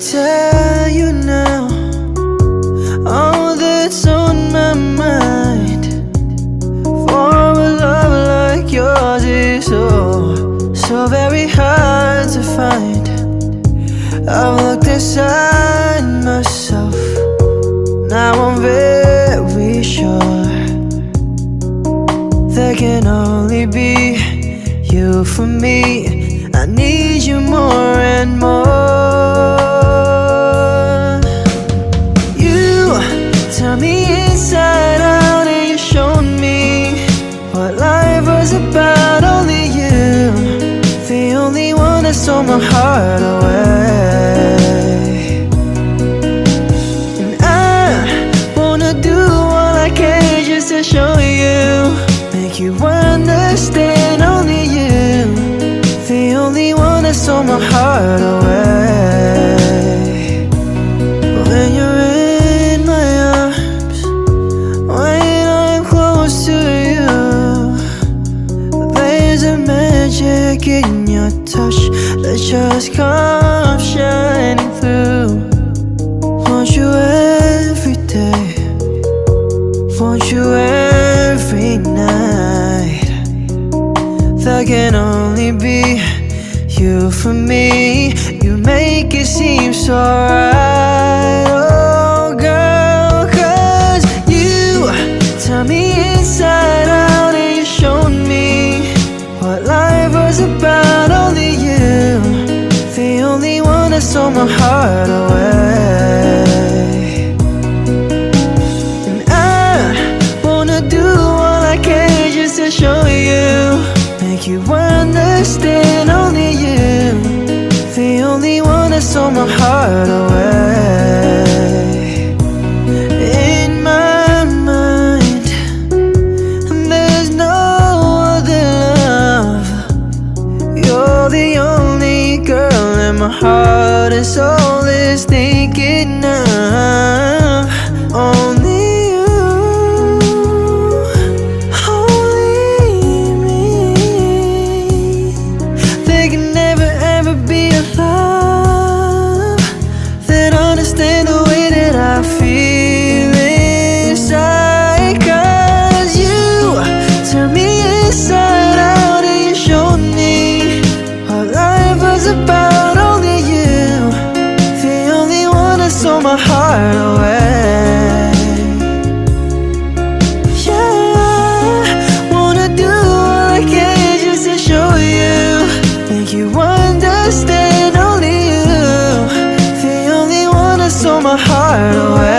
tell you now all that's on my mind. For a love like yours is so very hard to find. I've looked inside myself, now I'm very sure there can only be you for me. I need you more and more. You tell me inside out and you showed me what life was about. Only you, the only one that stole my heart away. And I wanna do all I can just to show you, make you understand. Only you, the only one that stole my heart away. When you're in my arms, when I'm close to you, there's a magic in your touch that just comes shining through. Want you every day, want you every night. There can only be you for me. You make it seem so right, oh girl. Cause you tell me inside out and you showed me what life was about. Only you, the only one that stole my heart away. And I wanna do all I can just to show you, make you understand. Only you, the only one that stole my heart away. In my mind, there's no other love. You're the only girl and my heart and soul is thinking of. Only my heart away. Yeah, wanna do all I can just to show you, make you understand. Only you, the only one that stole my heart away.